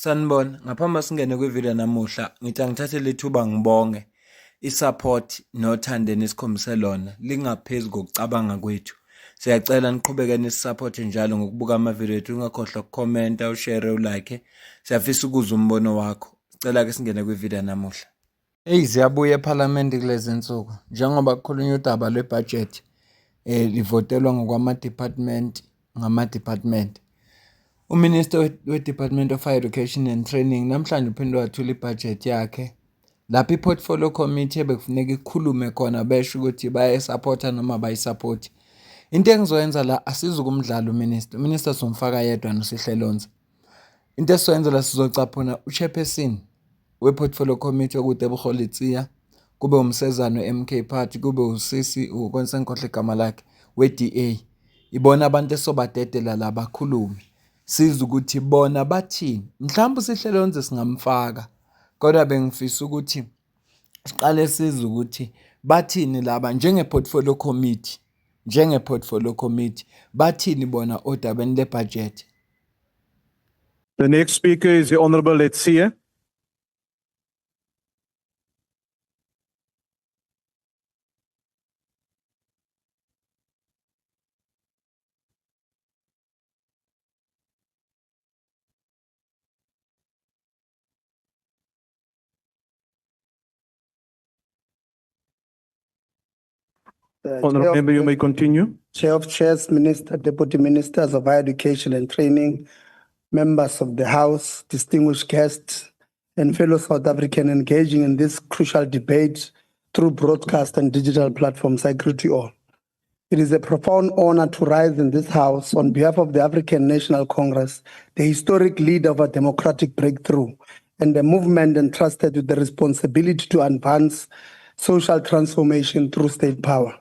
Sanibona, ngaphambi singene kwivideo namuhla, ngithi angithathe lethuba ngibonge isupport nothando enikhombise lona lingaphezu kokucabanga kwethu. Siyacela niqhubeke nisisupport njalo ngokubuka amavideo ethu, ungakhohlwa ukukhomenta, ushare, ulike. Siyafisa ukuzwa umbono wakho. Sicela ke singene kwivideo namuhla. Ziyabuya ePhalamende kulezi nsuku njengoba kukhulunywa udaba lwebudget livotelwa ngama-department. UMinister we-Department of Higher Education and Training namhlanje uphinde wathula ibhajethi yakhe lapho i-portfolio committee ebekufuneka ikhulume khona besho ukuthi bayayisapotha noma bayisaphothi. Into engizoyenza la asizukumdlala uminister somfaka yedwa noSihlelonze. Into esizoyenza la sizocaphuna uchairperson we-portfolio committee okude ebuholitsia, kube umsezano MK party, kube usisi ukonsenkhohle igama lakhe we-DA. Ibona abantu esobadedela la bakhulume. Sizwe ukuthi bona bathini. Mhlawumbe uSihlelonze singamfaka, kodwa bengifisa ukuthi siqale sizwe ukuthi bathini laba njenge-portfolio committee bathini bona odabeni le-budget. The next speaker is the Honorable Letsia. Honorable Member, you may continue. Chair of Chairs, Minister, Deputy Ministers of Higher Education and Training, members of the House, distinguished guests, and fellow South African engaging in this crucial debate through broadcast and digital platforms, I greet you all. It is a profound honor to rise in this House on behalf of the African National Congress, the historic leader of a democratic breakthrough and a movement entrusted with the responsibility to advance social transformation through state power.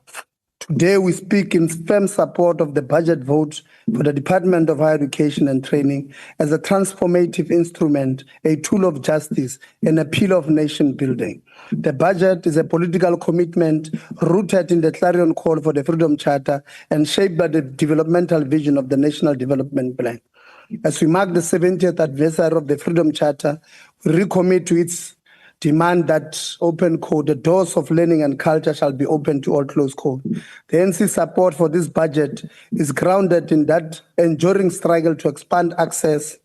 Today, we speak in firm support of the budget vote for the Department of Higher Education and Training as a transformative instrument, a tool of justice, and a pillar of nation building. The budget is a political commitment rooted in the clarion call for the Freedom Charter and shaped by the developmental vision of the National Development Plan. As we mark the 70th anniversary of the Freedom Charter, we recommit to its demand that open code, the doors of learning and culture shall be open to all closed code. The NC support for this budget is grounded in that enduring struggle to expand access,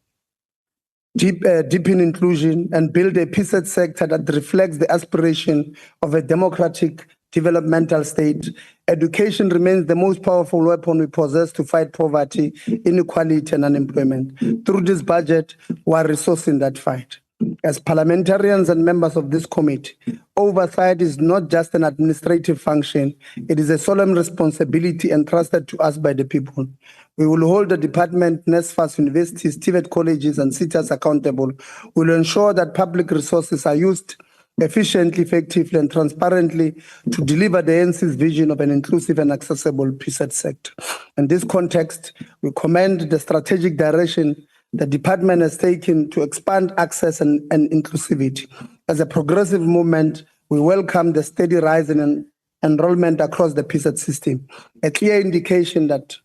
deepen inclusion, and build a peace sector that reflects the aspiration of a democratic developmental state. Education remains the most powerful weapon we possess to fight poverty, inequality, and unemployment. Through this budget, we are resourcing that fight. As parliamentarians and members of this committee, oversight is not just an administrative function, it is a solemn responsibility entrusted to us by the people. We will hold the department, NSFAS, universities, TVET colleges, and CITAs accountable. We will ensure that public resources are used efficiently, effectively, and transparently to deliver the NC's vision of an inclusive and accessible PSET sector. In this context, we commend the strategic direction the department has taken to expand access and inclusivity. As a progressive movement, we welcome the steady rise in enrollment across the PSET system, a clear indication that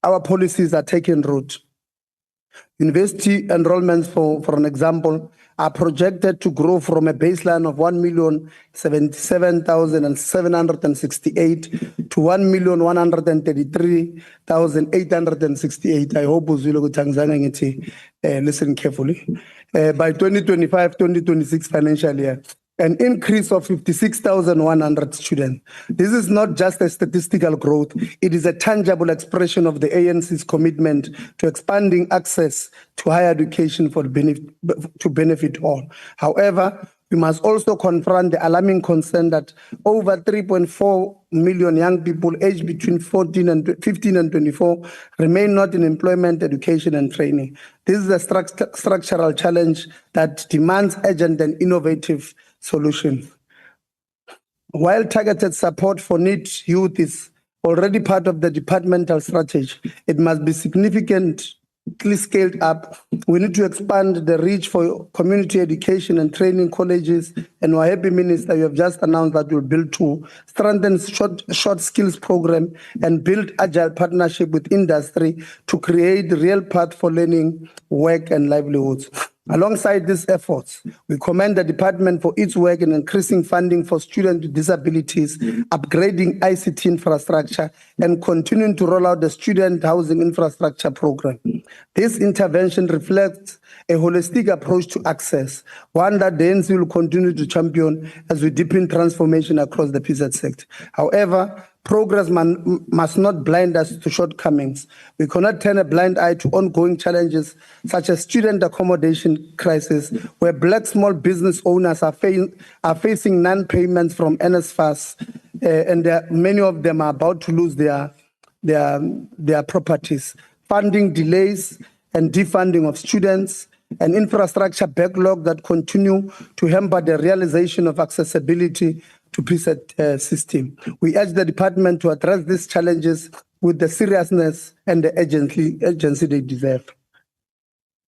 our policies are taking root. University enrollments, for an example, are projected to grow from a baseline of 1,077,768 to 1,133,868. I hope listen carefully. By 2025-2026 financial year, an increase of 56,100 students. This is not just a statistical growth, it is a tangible expression of the ANC's commitment to expanding access to higher education to benefit all. However, we must also confront the alarming concern that over 3.4 million young people aged between 15 and 24 remain not in employment, education, and training. This is a structural challenge that demands urgent and innovative solutions. While targeted support for needy youth is already part of the departmental strategy, it must be significantly scaled up. We need to expand the reach for community education and training colleges, and we're happy, Minister, you have just announced that you'll build 2, strengthen short skills program, and build agile partnership with industry to create real path for learning, work, and livelihoods. Alongside these efforts, we commend the department for its work in increasing funding for students with disabilities, upgrading ICT infrastructure, and continuing to roll out the student housing infrastructure program. This intervention reflects a holistic approach to access, one that the ANC will continue to champion as we deepen transformation across the PZ sector. However, progress must not blind us to shortcomings. We cannot turn a blind eye to ongoing challenges such as student accommodation crisis, where Black small business owners are facing non-payments from NSFAS, and many of them are about to lose their properties. Funding delays and defunding of students, an infrastructure backlog that continue to hamper the realization of accessibility to PZ system. We urge the department to address these challenges with the seriousness and the urgency they deserve.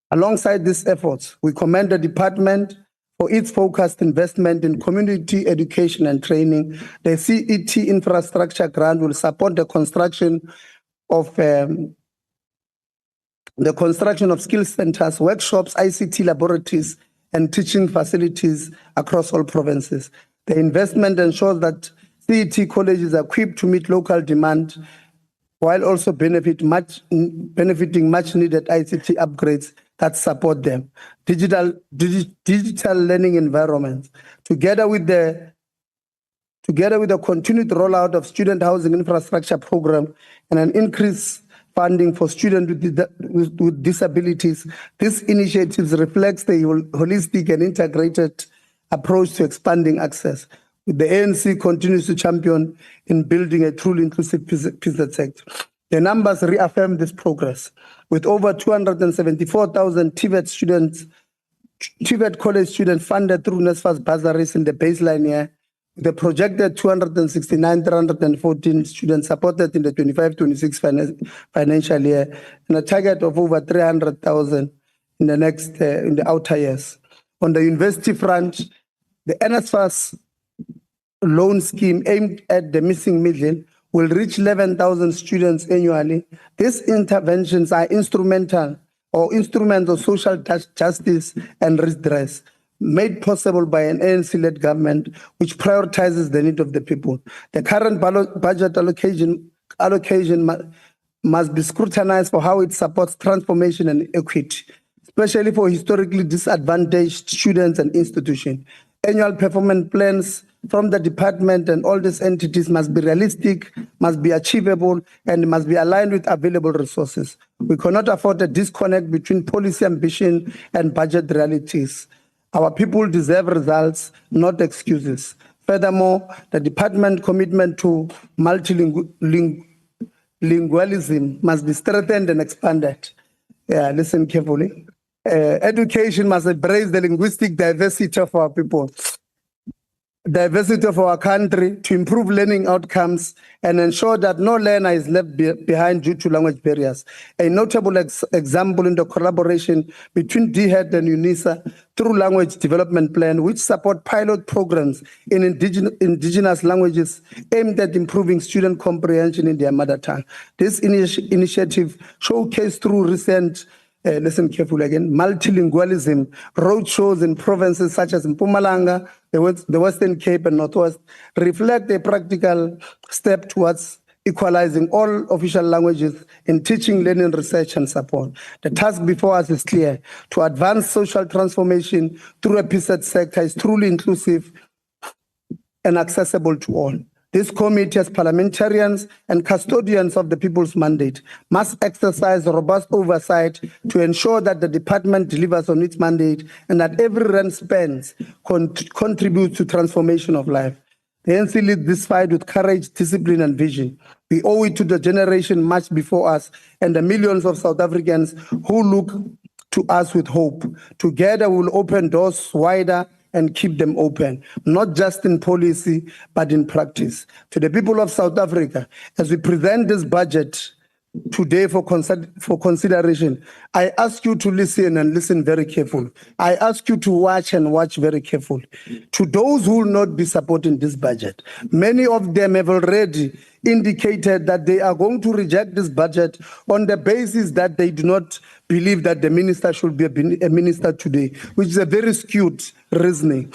Alongside these efforts, we commend the department for its focused investment in community education and training. The CET infrastructure grant will support the construction of skill centers, workshops, ICT laboratories, and teaching facilities across all provinces. The investment ensures that CET colleges are equipped to meet local demand, while also benefiting much needed ICT upgrades that support them. Digital learning environments, together with the continued rollout of student housing infrastructure program and an increased funding for students with disabilities, these initiatives reflects the holistic and integrated approach to expanding access. The ANC continues to champion in building a truly inclusive PZ sector. The numbers reaffirm this progress, with over 274,000 TVET college students funded through NSFAS bursaries in the baseline year, the projected 269,314 students supported in the 25-26 financial year, and a target of over 300,000 in the outer years. On the university front, the NSFAS loan scheme aimed at the missing middle will reach 11,000 students annually. These interventions are instruments of social justice and redress, made possible by an ANC-led government which prioritizes the need of the people. The current budget allocation must be scrutinized for how it supports transformation and equity, especially for historically disadvantaged students and institutions. Annual performance plans from the department and all these entities must be realistic, must be achievable, and must be aligned with available resources. We cannot afford a disconnect between policy ambition and budget realities. Our people deserve results, not excuses. Furthermore, the department commitment to multilingualism must be strengthened and expanded. Yeah, listen carefully. Education must embrace the linguistic diversity of our people, diversity of our country, to improve learning outcomes and ensure that no learner is left behind due to language barriers. A notable example in the collaboration between DHED and UNISA through Language Development Plan, which support pilot programs in indigenous languages aimed at improving student comprehension in their mother tongue. This initiative showcased through recent listen carefully again, multilingualism, roadshows in provinces such as Mpumalanga, the Western Cape and Northwest, reflect a practical step towards equalizing all official languages in teaching, learning, research, and support. The task before us is clear: to advance social transformation through a PZ sector is truly inclusive and accessible to all. This committee, as parliamentarians and custodians of the people's mandate, must exercise robust oversight to ensure that the department delivers on its mandate and that every rand spent contributes to transformation of life. The ANC leads this fight with courage, discipline, and vision. We owe it to the generation much before us and the millions of South Africans who look to us with hope. Together, we will open doors wider and keep them open, not just in policy, but in practice. To the people of South Africa, as we present this budget today for consideration, I ask you to listen and listen very carefully. I ask you to watch and watch very carefully. To those who will not be supporting this budget, many of them have already indicated that they are going to reject this budget on the basis that they do not believe that the minister should be a minister today, which is a very skewed reasoning.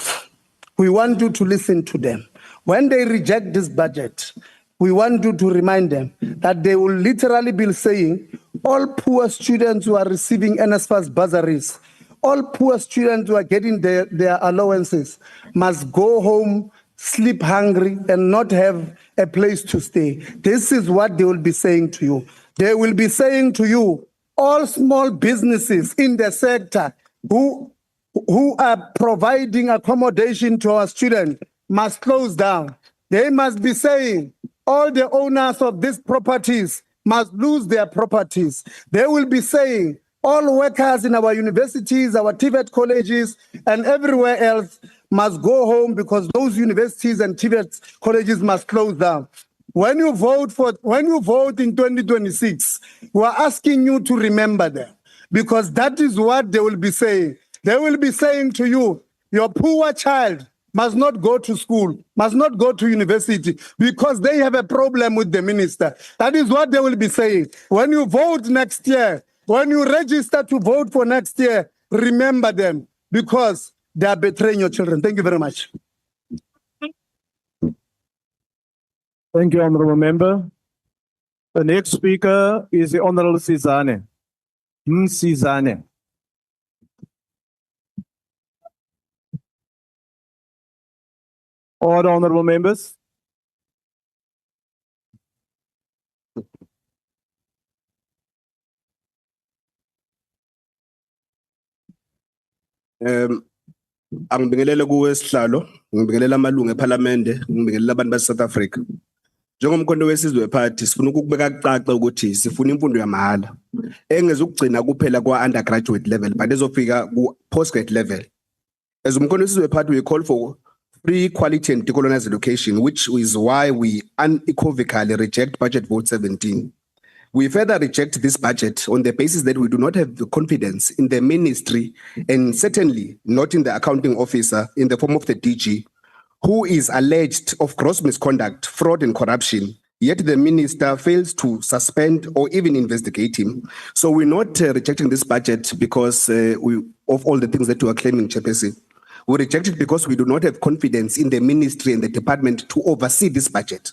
We want you to listen to them. When they reject this budget, we want you to remind them that they will literally be saying all poor students who are receiving NSFAS bursaries, all poor students who are getting their allowances must go home, sleep hungry, and not have a place to stay. This is what they will be saying to you. They will be saying to you, all small businesses in the sector who are providing accommodation to our students must close down. They must be saying all the owners of these properties must lose their properties. They will be saying all workers in our universities, our TVET colleges, and everywhere else must go home because those universities and TVET colleges must close down. When you vote in 2026, we are asking you to remember them because that is what they will be saying. They will be saying to you, your poor child must not go to school, must not go to university because they have a problem with the minister. That is what they will be saying. When you vote next year, when you register to vote for next year, remember them because they are betraying your children. Thank you very much. Thank you, Honorable Member. The next speaker is the Honorable Sizane. Sizane. Order, Honorable Members. Angibingelele kuwe sihlalo, ngibingelela amalungu eParliament, ngibingelela abantu base South Africa. Njengomkhonto wesizwe party sifuna ukubeka kucaca ukuthi sifuna imfundo yamahala engezukugcina kuphela kwa undergraduate level but ezofika ku postgrad level. As umkhonto wesizwe party we call for free quality and decolonized education, which is why we unequivocally reject budget vote 17. We further reject this budget on the basis that we do not have the confidence in the ministry and certainly not in the accounting officer in the form of the DG, who is alleged of gross misconduct, fraud and corruption, yet the minister fails to suspend or even investigate him. So we're not rejecting this budget because of all the things that you are claiming, Chairperson. We reject it because we do not have confidence in the ministry and the department to oversee this budget.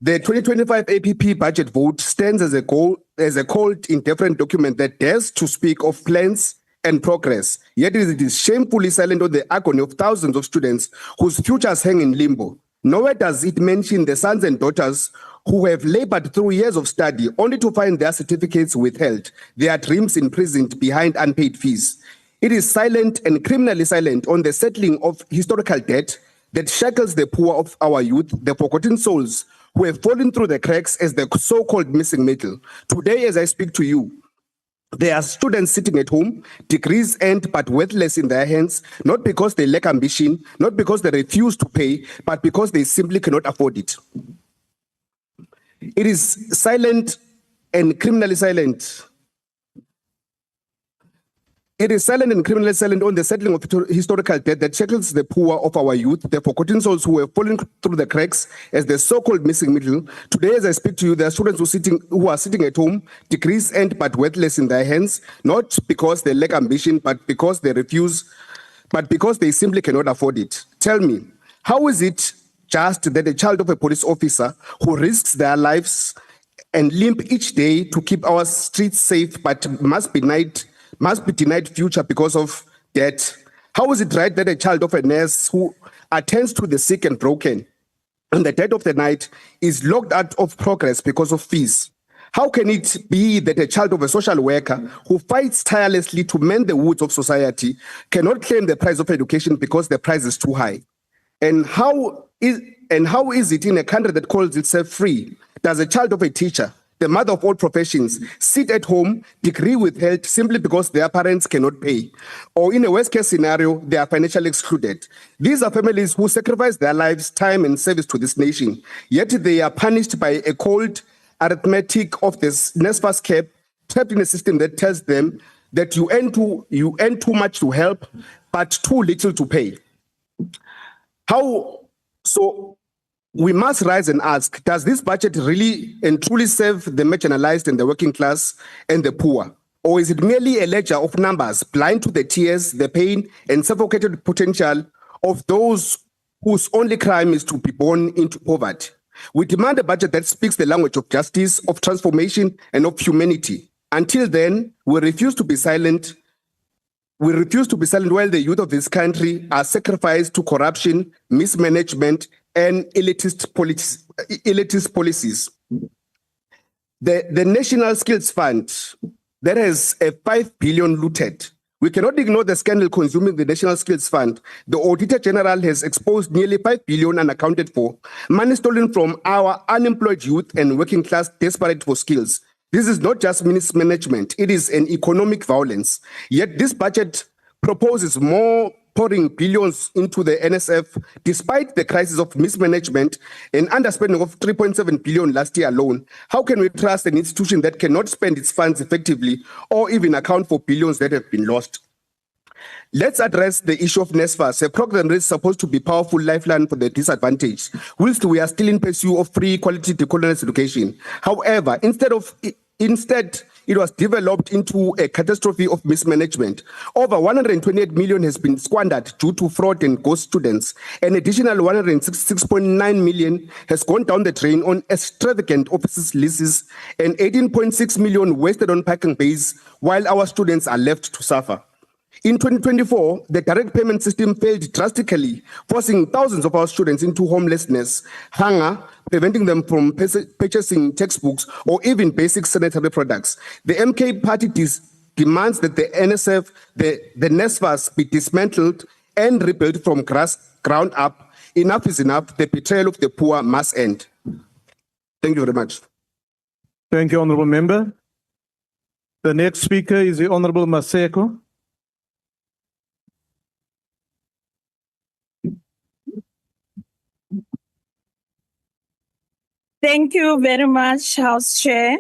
The 2025 APP budget vote stands as a cold, indifferent document that dares to speak of plans and progress, yet it is shamefully silent on the agony of thousands of students whose futures hang in limbo. Nowhere does it mention the sons and daughters who have labored through years of study only to find their certificates withheld, their dreams imprisoned behind unpaid fees. It is silent and criminally silent on the settling of historical debt that shackles the poor of our youth, the forgotten souls who have fallen through the cracks as the so-called missing middle. Today, as I speak to you, there are students sitting at home, degrees earned but worthless in their hands, not because they lack ambition, not because they refuse to pay, but because they simply cannot afford it. It is silent and criminally silent. It is silent and criminally silent on the settling of historical debt that shackles the poor of our youth, the forgotten souls who have fallen through the cracks as the so-called missing middle. Today, as I speak to you, there are students who are sitting at home, degrees earned but worthless in their hands, not because they lack ambition, but because they refuse, but because they simply cannot afford it. Tell me, how is it just that a child of a police officer who risks their lives and limp each day to keep our streets safe but must be denied future because of debt? How is it right that a child of a nurse who attends to the sick and broken in the dead of the night is locked out of progress because of fees? How can it be that a child of a social worker who fights tirelessly to mend the woods of society cannot claim the price of education because the price is too high? And how is it in a country that calls itself free, does a child of a teacher, the mother of all professions, sit at home, degree withheld simply because their parents cannot pay? Or in a worst case scenario, they are financially excluded. These are families who sacrifice their lives, time and service to this nation, yet they are punished by a cold, arithmetic of this NSFAS cap trapped in a system that tells them that you earn too much to help, but too little to pay. So we must rise and ask, does this budget really and truly serve the marginalized and the working class and the poor? Or is it merely a ledger of numbers, blind to the tears, the pain, and suffocated potential of those whose only crime is to be born into poverty? We demand a budget that speaks the language of justice, of transformation, and of humanity. Until then, we refuse to be silent. We refuse to be silent while the youth of this country are sacrificed to corruption, mismanagement, and elitist policies. The National Skills Fund, that has a 5 billion looted. We cannot ignore the scandal consuming the National Skills Fund. The Auditor General has exposed nearly 5 billion unaccounted for, money stolen from our unemployed youth and working class desperate for skills. This is not just mismanagement, it is an economic violence. Yet this budget proposes more pouring billions into the NSF despite the crisis of mismanagement and underspending of 3.7 billion last year alone. How can we trust an institution that cannot spend its funds effectively or even account for billions that have been lost? Let's address the issue of NSFAS, a program that is supposed to be a powerful lifeline for the disadvantaged, whilst we are still in pursuit of free quality decolonized education. However, instead, it was developed into a catastrophe of mismanagement. Over 128 million has been squandered due to fraud and ghost students. An additional 166.9 million has gone down the drain on extravagant offices leases and 18.6 million wasted on parking bays while our students are left to suffer. In 2024, the direct payment system failed drastically, forcing thousands of our students into homelessness, hunger, preventing them from purchasing textbooks or even basic sanitary products. The MK party demands that the NSF, the NSFAS be dismantled and rebuilt from ground up. Enough is enough. The betrayal of the poor must end. Thank you very much. Thank you, Honorable Member. The next speaker is the Honorable Maseko. Thank you very much, House Chair.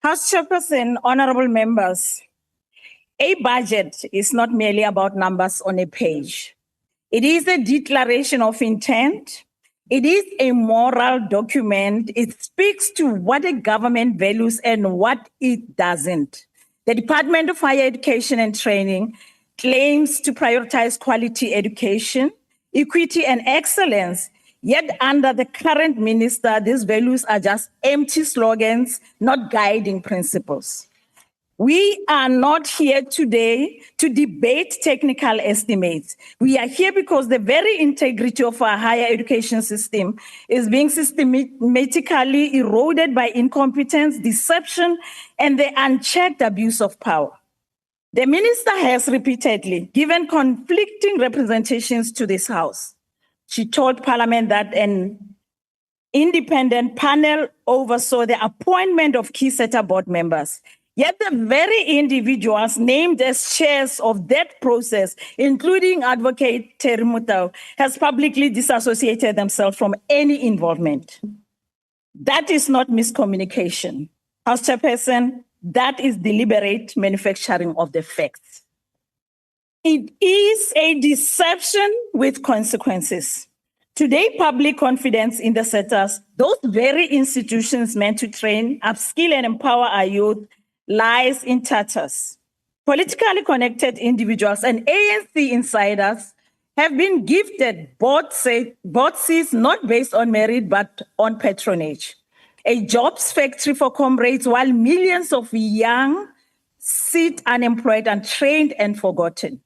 House Chairperson, honorable members, a budget is not merely about numbers on a page. It is a declaration of intent. It is a moral document. It speaks to what a government values and what it doesn't. The Department of Higher Education and Training claims to prioritize quality education, equity, and excellence. Yet under the current minister, these values are just empty slogans, not guiding principles. We are not here today to debate technical estimates. We are here because the very integrity of our higher education system is being systematically eroded by incompetence, deception, and the unchecked abuse of power. The minister has repeatedly given conflicting representations to this House. She told Parliament that an independent panel oversaw the appointment of key SETA board members. Yet the very individuals named as chairs of that process, including Advocate Terry Mutau, has publicly disassociated themselves from any involvement. That is not miscommunication. House Chairperson, that is deliberate manufacturing of the facts. It is a deception with consequences. Today, public confidence in the SETAs, those very institutions meant to train, upskill, and empower our youth, lies in tatters. Politically connected individuals and ANC insiders have been gifted board seats not based on merit but on patronage. A jobs factory for comrades while millions of young sit unemployed, untrained, and forgotten.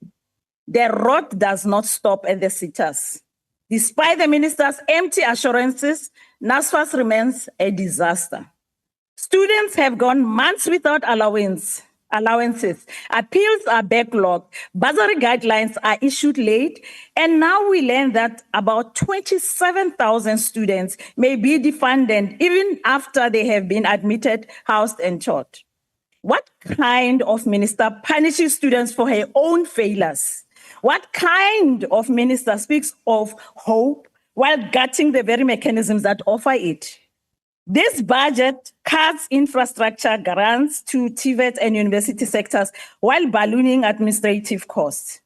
The road does not stop at the sitters. Despite the minister's empty assurances, NSFAS remains a disaster. Students have gone months without allowances. Appeals are backlogged. Bursary guidelines are issued late. And now we learn that about 27,000 students may be defunded even after they have been admitted, housed, and taught. What kind of minister punishes students for her own failures? What kind of minister speaks of hope while gutting the very mechanisms that offer it? This budget cuts infrastructure grants to TVET and university sectors while ballooning administrative costs.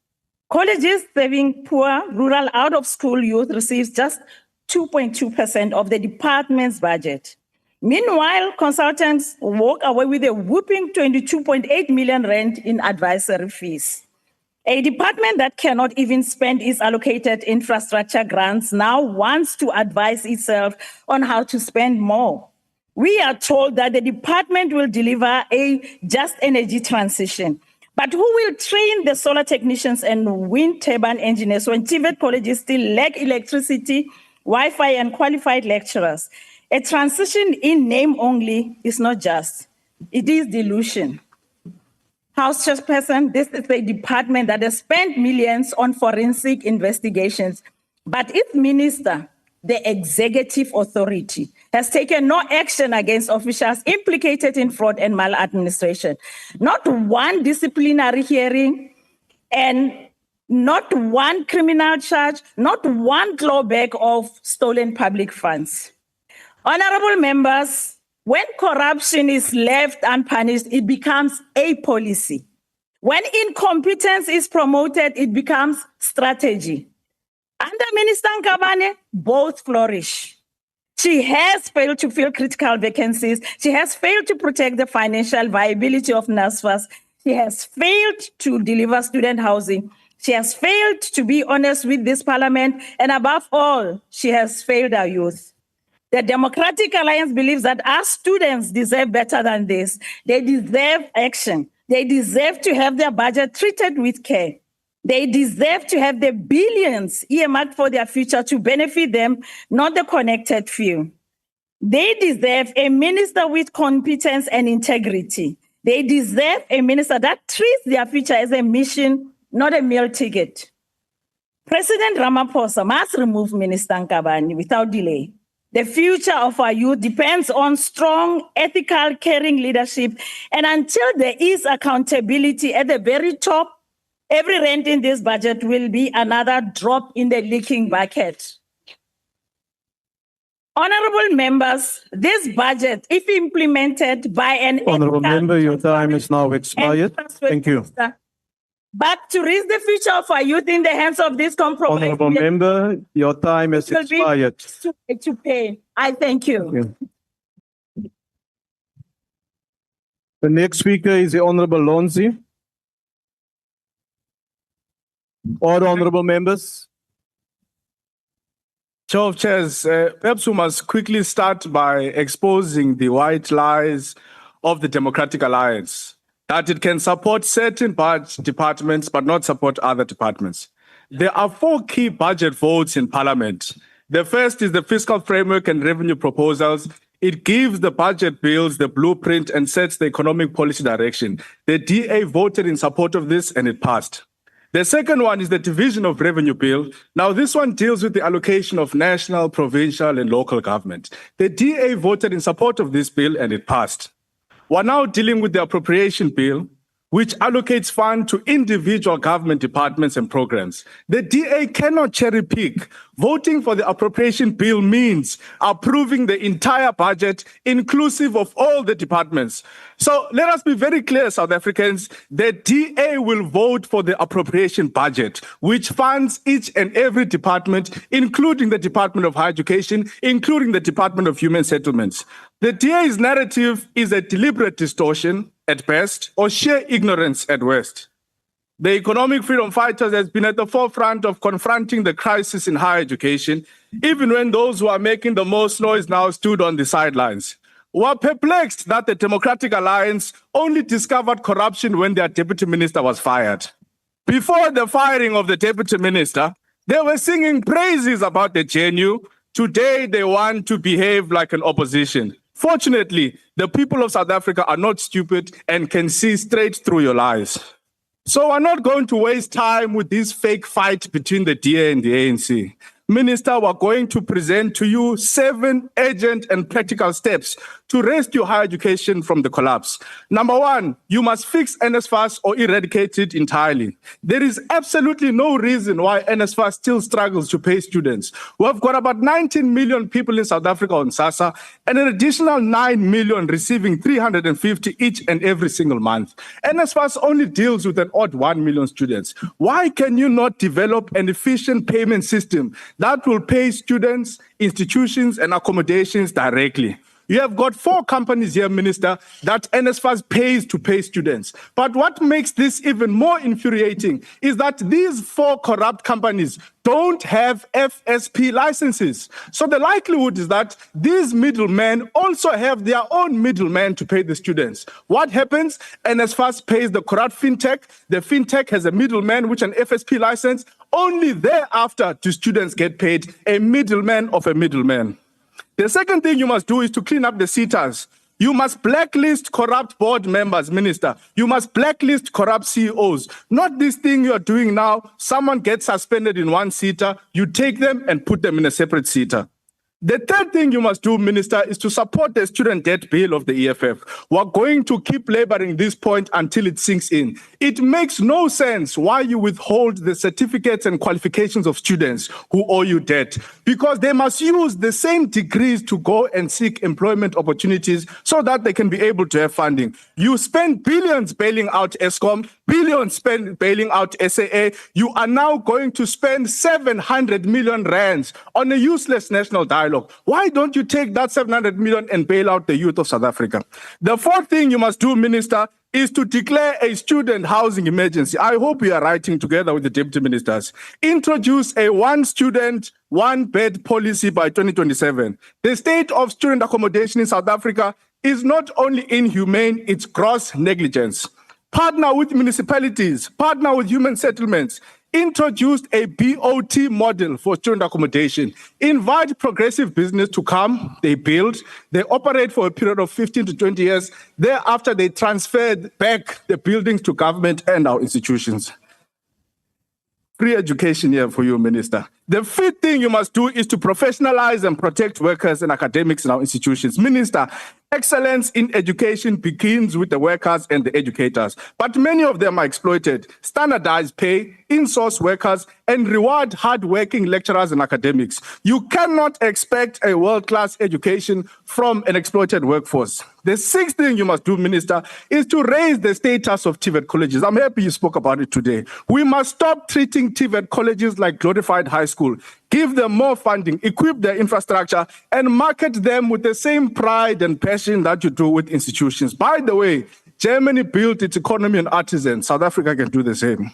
Colleges serving poor, rural, out-of-school youth receives just 2.2% of the department's budget. Meanwhile, consultants walk away with a whooping 22.8 million rand in advisory fees. A department that cannot even spend its allocated infrastructure grants now wants to advise itself on how to spend more. We are told that the department will deliver a just energy transition. But who will train the solar technicians and wind turbine engineers when TVET colleges still lack electricity, Wi-Fi, and qualified lecturers? A transition in name only is not just. It is delusion. House Chairperson, this is a department that has spent millions on forensic investigations, but its minister, the executive authority, has taken no action against officials implicated in fraud and maladministration. Not one disciplinary hearing and not one criminal charge, not one clawback of stolen public funds. Honorable members, when corruption is left unpunished, it becomes a policy. When incompetence is promoted, it becomes strategy. Under Minister Nkabane, both flourish. She has failed to fill critical vacancies. She has failed to protect the financial viability of NSFAS. She has failed to deliver student housing. She has failed to be honest with this parliament. And above all, she has failed our youth. The Democratic Alliance believes that our students deserve better than this. They deserve action. They deserve to have their budget treated with care. They deserve to have the billions earmarked for their future to benefit them, not the connected few. They deserve a minister with competence and integrity. They deserve a minister that treats their future as a mission, not a meal ticket. President Ramaphosa must remove Minister Nkabane without delay. The future of our youth depends on strong, ethical, caring leadership. And until there is accountability at the very top, every rent in this budget will be another drop in the leaking bucket. Honorable members, this budget, if implemented by an Honorable member, your time is now expired. Thank you. But to raise the future of our youth in the hands of this compromise, Honorable member, your time has will be expired. to pay. I thank you. The next speaker is the Honorable Lonzi. All honorable members. Chair of Chairs, perhaps we must quickly start by exposing the white lies of the Democratic Alliance, that it can support certain departments but not support other departments. There are 4 key budget votes in Parliament. The first is the fiscal framework and revenue proposals. It gives the budget bills the blueprint and sets the economic policy direction. The DA voted in support of this and it passed. The second one is the division of revenue bill. Now, this one deals with the allocation of national, provincial, and local government. The DA voted in support of this bill and it passed. We're now dealing with the appropriation bill, which allocates funds to individual government departments and programs. The DA cannot cherry pick. Voting for the appropriation bill means approving the entire budget, inclusive of all the departments. So let us be very clear, South Africans, the DA will vote for the appropriation budget, which funds each and every department, including the Department of Higher Education, including the Department of Human Settlements. The DA's narrative is a deliberate distortion at best, or sheer ignorance at worst. The economic freedom fighters has been at the forefront of confronting the crisis in higher education, even when those who are making the most noise now stood on the sidelines. We are perplexed that the Democratic Alliance only discovered corruption when their deputy minister was fired. Before the firing of the deputy minister, they were singing praises about the GNU. Today, they want to behave like an opposition. Fortunately, the people of South Africa are not stupid and can see straight through your lies. So we're not going to waste time with this fake fight between the DA and the ANC. Minister, we're going to present to you 7 urgent and practical steps to rescue higher education from the collapse. Number 1, you must fix NSFAS or eradicate it entirely. There is absolutely no reason why NSFAS still struggles to pay students. We've got about 19 million people in South Africa on SASSA and an additional 9 million receiving 350 each and every single month. NSFAS only deals with an odd 1 million students. Why can you not develop an efficient payment system that will pay students, institutions, and accommodations directly? You have got 4 companies here, Minister, that NSFAS pays to pay students. But what makes this even more infuriating is that these 4 corrupt companies don't have FSP licenses. So the likelihood is that these middlemen also have their own middlemen to pay the students. What happens? NSFAS pays the corrupt fintech. The fintech has a middleman with an FSP license. Only thereafter do students get paid, a middleman of a middleman. The second thing you must do is to clean up the SETAs. You must blacklist corrupt board members, Minister. You must blacklist corrupt CEOs. Not this thing you're doing now. Someone gets suspended in one SETA, you take them and put them in a separate SETA. The third thing you must do, Minister, is to support the student debt bill of the EFF. We're going to keep laboring this point until it sinks in. It makes no sense why you withhold the certificates and qualifications of students who owe you debt, because they must use the same degrees to go and seek employment opportunities so that they can be able to have funding. You spend billions bailing out ESCOM, billions spent bailing out SAA. You are now going to spend 700 million rands on a useless national dialogue. Why don't you take that 700 million and bail out the youth of South Africa? The fourth thing you must do, Minister, is to declare a student housing emergency. I hope we are writing together with the deputy ministers. Introduce a 1 student, 1 bed policy by 2027. The state of student accommodation in South Africa is not only inhumane, it's gross negligence. Partner with municipalities, partner with human settlements. Introduced a BOT model for student accommodation. Invite progressive business to come, they build, they operate for a period of 15 to 20 years. Thereafter, they transferred back the buildings to government and our institutions. Free education here for you, Minister. The fifth thing you must do is to professionalize and protect workers and academics in our institutions. Minister, excellence in education begins with the workers and the educators, but many of them are exploited. Standardize pay, in-source workers, and reward hard-working lecturers and academics. You cannot expect a world-class education from an exploited workforce. The sixth thing you must do, Minister, is to raise the status of TVET colleges. I'm happy you spoke about it today. We must stop treating TVET colleges like glorified high school. Give them more funding, equip their infrastructure, and market them with the same pride and passion that you do with institutions. By the way, Germany built its economy on artisans. South Africa can do the same.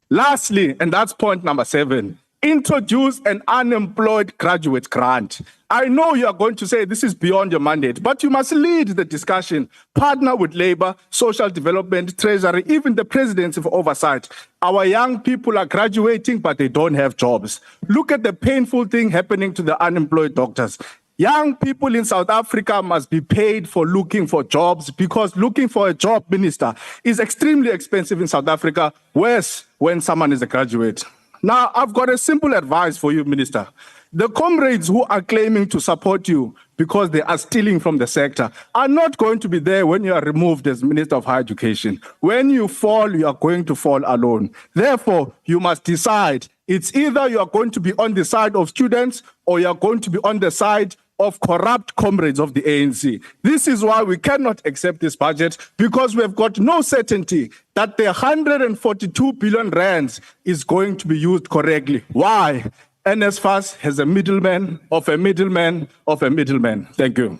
Lastly, and that's point number 7, introduce an unemployed graduate grant. I know you are going to say this is beyond your mandate, but you must lead the discussion. Partner with labor, social development, treasury, even the presidency for oversight. Our young people are graduating, but they don't have jobs. Look at the painful thing happening to the unemployed doctors. Young people in South Africa must be paid for looking for jobs, because looking for a job, Minister, is extremely expensive in South Africa, worse when someone is a graduate. Now, I've got a simple advice for you, Minister. The comrades who are claiming to support you because they are stealing from the sector are not going to be there when you are removed as Minister of Higher Education. When you fall, you are going to fall alone. Therefore, you must decide. It's either you are going to be on the side of students or you are going to be on the side of corrupt comrades of the ANC. This is why we cannot accept this budget, because we have got no certainty that the 142 billion rands is going to be used correctly. Why? NSFAS has a middleman of a middleman of a middleman. Thank you.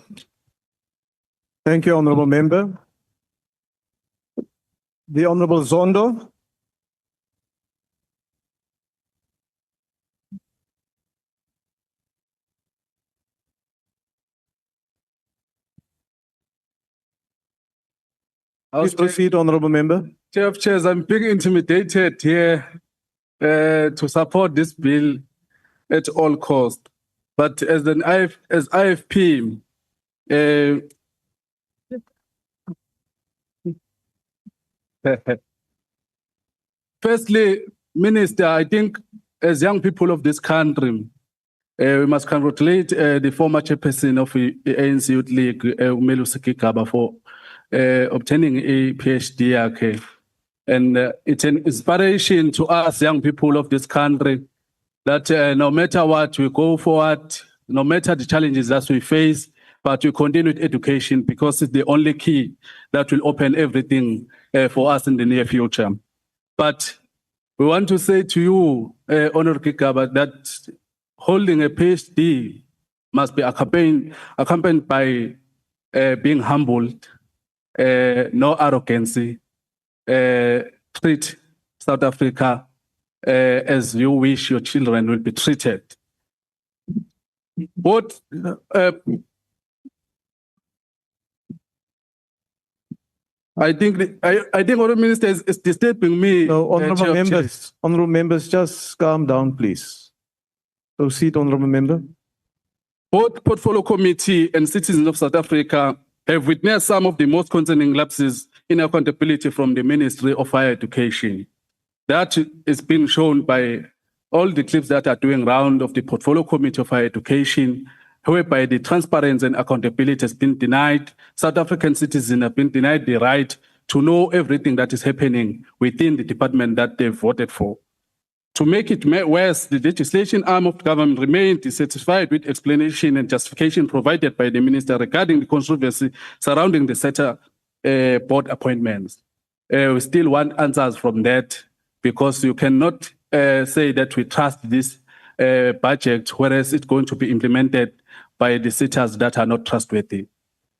Thank you, Honourable Member. The Honourable Zondo. Please proceed, Honourable Member. Chair of Chairs, I'm being intimidated here to support this bill at all costs. But as IFP, firstly, Minister, I think as young people of this country, we must congratulate the former chairperson of the ANC Youth League, Umelu Sekigaba, for obtaining a PhD yakhe. And it's an inspiration to us young people of this country that no matter what, we go forward, no matter the challenges that we face, but we continue with education because it's the only key that will open everything for us in the near future. But we want to say to you, Honorable Kigaba, that holding a PhD must be accompanied by being humbled, no arrogancy, treat South Africa as you wish your children will be treated. What I think Honourable Minister is disturbing me. No, honorable members, just calm down, please. Proceed, honorable member. Both Portfolio Committee and citizens of South Africa have witnessed some of the most concerning lapses in accountability from the Ministry of Higher Education. That is being shown by all the clips that are doing round of the Portfolio Committee of Higher Education, whereby the transparency and accountability has been denied. South African citizens have been denied the right to know everything that is happening within the department that they voted for. To make it worse, the legislation arm of government remained dissatisfied with explanation and justification provided by the minister regarding the controversy surrounding the SETA board appointments. We still want answers from that because you cannot say that we trust this budget, whereas it's going to be implemented by the sitters that are not trustworthy.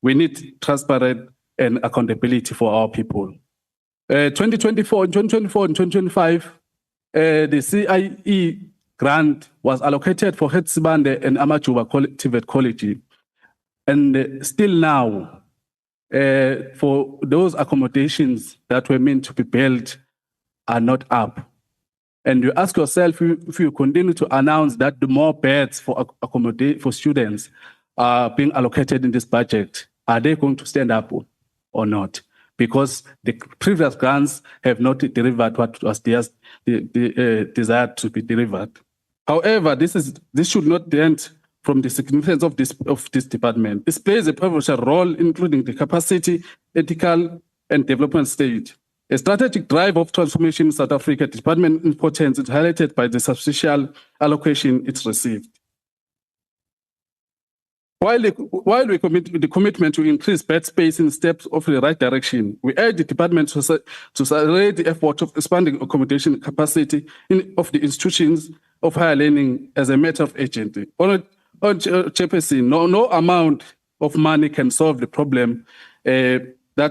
We need transparent and accountability for our people. 2024 and 2025, the CIE grant was allocated for Hetsibande and Amajuba TVET College. And still now, for those accommodations that were meant to be built are not up. And you ask yourself if you continue to announce that the more beds for for students are being allocated in this budget, are they going to stand up or not? Because the previous grants have not delivered what was desired to be delivered. However, this should not dent from the significance of this department. This plays a pivotal role, including the capacity, ethical, and development stage. A strategic drive of transformation in South Africa, department importance is highlighted by the substantial allocation it's received. While we commit with the commitment to increase bed space in steps of the right direction, we urge the department to accelerate the effort of expanding accommodation capacity of the institutions of higher learning as a matter of urgency. On Chairperson, no amount of money can solve the problem if the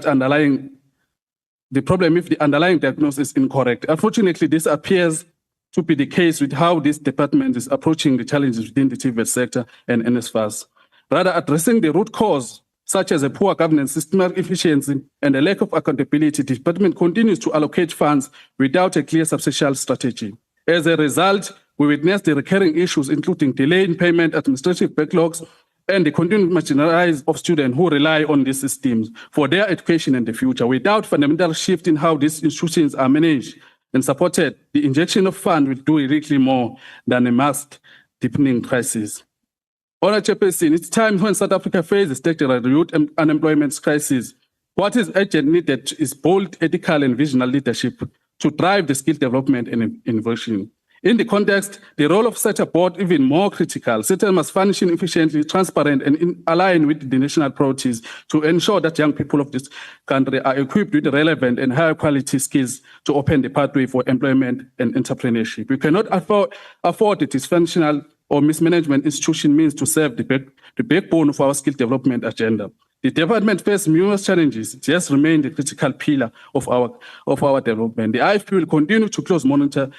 underlying diagnosis is incorrect. Unfortunately, this appears to be the case with how this department is approaching the challenges within the TVET sector and NSFAS. Rather, addressing the root cause, such as a poor governance, systematic efficiency, and a lack of accountability, the department continues to allocate funds without a clear substantial strategy. As a result, we witness the recurring issues, including delay in payment, administrative backlogs, and the continued marginalization of students who rely on these systems for their education in the future. Without fundamental shift in how these institutions are managed and supported, the injection of funds will do really more than a mass deepening crisis. Honourable Chairperson, it's time when South Africa faces a structural youth unemployment crisis. What is urgently needed is bold, ethical, and visionary leadership to drive the skill development and innovation. In the context, the role of such a board is even more critical. SETA must function efficiently, transparent, and align with the national priorities to ensure that young people of this country are equipped with relevant and higher quality skills to open the pathway for employment and entrepreneurship. We cannot afford the dysfunctional or mismanagement institution means to serve the backbone of our skill development agenda. The department faces numerous challenges. It has remained a critical pillar of our development. The IFP will continue to close monitor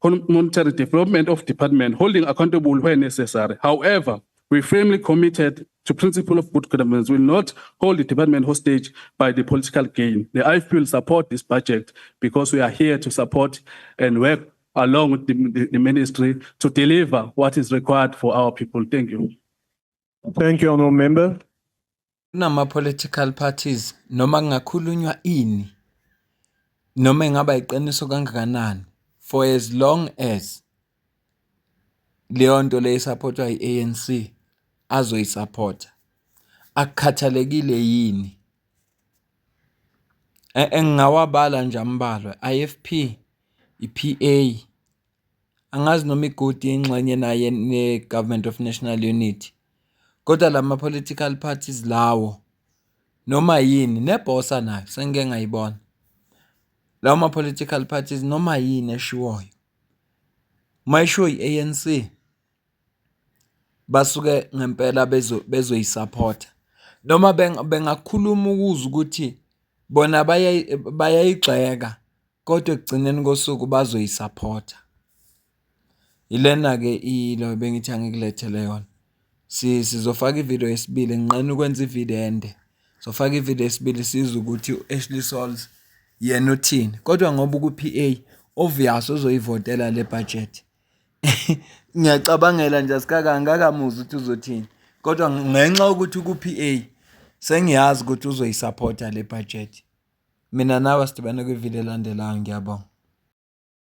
the development of department, holding accountable where necessary. However, we firmly committed to principle of good governance. We will not hold the department hostage by the political gain. The IFP will support this budget because we are here to support and work along with the ministry to deliver what is required for our people. Thank you. Thank you, honourable member. Nama-political parties noma kungakhulunywa ini noma engaba iqiniso kangakanani for as long as leyo nto le isupportwa yi-ANC azoyisupport. Akukhathalekile yini. Engingawabala nje ambalwa, IFP, i-PA, angazi noma igudi ingxenye naye ne-Government of National Unity. Kodwa lama political parties lawo noma yini nebhosa nayo sengike ngayibona. Lawo ma political parties noma yini eshiwoyo. Mayisho i-ANC basuke ngempela bezoyisupport. Noma bengakhuluma ukuze ukuthi bona bayayigxeka kodwa ekugcineni kosuku bazoyisupport. Ilena ke ilo bengithi angikulethele yona. Sizofaka ivideo yesibili, ngiqena ukwenza ivideo ende. Sofaka ivideo yesibili sizwe ukuthi uAshley Souls yena uthini. Kodwa ngoba ku-PA obvious uzoyivotela le budget. Ngiyacabangela nje angikamuzi ukuthi uzothini. Kodwa ngenxa ukuthi ku-PA sengiyazi ukuthi uzoyisupporta le budget. Mina nawe sidibane kwivideo elandelayo, ngiyabonga.